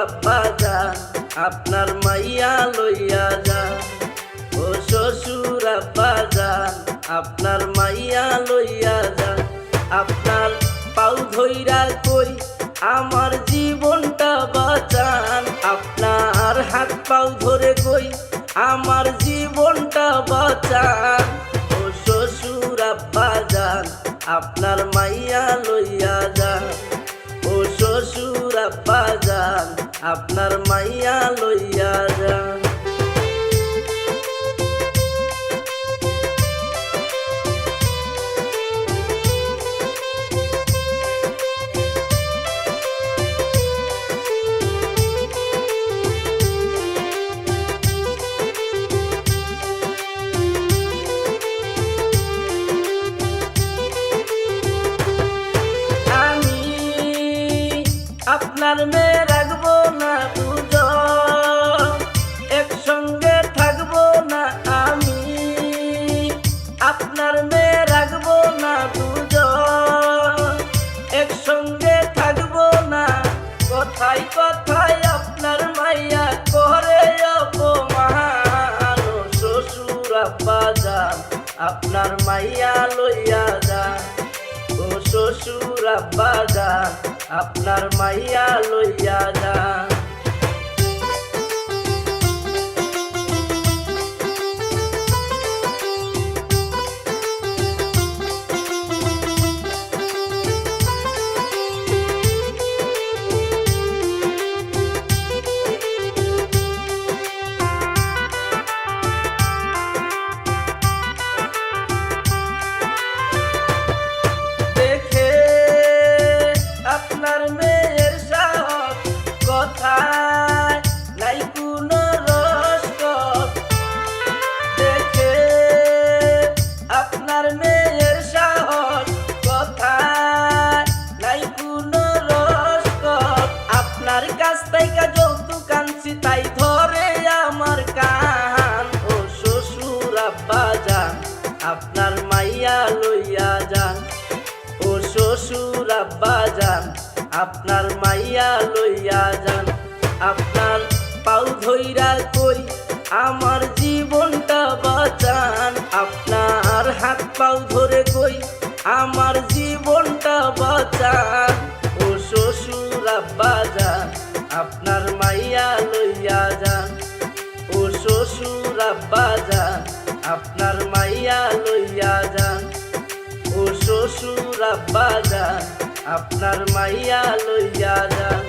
আব্বা যান আপনার মাইয়া লইয়া যান। ও শ্বশুর আব্বা যান আপনার মাইয়া লইয়া যান। আপনার পাও ধইরা কই আমার জীবনটা বাঁচান। আপনার হাত পাও ধরে কই আমার জীবনটা বাঁচান। ও শ্বশুর আব্বা যান আপনার মাইয়া লইয়া যান। ও শ্বশুর আব্বা যান আপনার মাইয়া লইয়া যান। আপনার মেয়ে রাখবো না দুজন, একসঙ্গে থাকবো না আমি। আপনার মেয়ে রাখবো না দুজন, একসঙ্গে থাকবো না। কথায় কথায় আপনার মাইয়া করে অপমান। ও শ্বশুর আব্বা যান আপনার মাইয়া লইয়া যান। ও শ্বশুর আব্বা যান আপনার মাইয়া লইয়া যান। আপনার মেয়ের সাহস কথায় নাই কোনো রসকস। দেখে আপনার মেয়ের সাহস কথায় নাই কোনো রসকস। আপনার কাছ থেকে যৌতুক আনছি তাই ধরে আমার কান। ও শ্বশুর আব্বা যান আপনার মাইয়া লইয়া যান। ও শ্বশুর আব্বা যান আপনার মাইয়া লইয়া যান। আপনার পাও ধইরা কই আমার জীবনটা বাঁচান। আপনার হাত পাও ধরে কই আমার জীবনটা বাঁচান। ও শ্বশুর আব্বা যান আপনার মাইয়া লইয়া যান। ও শ্বশুর আব্বা যান আপনার মাইয়া লইয়া যান। ও শ্বশুর আব্বা যান আপনার মাইয়া লইয়া যান।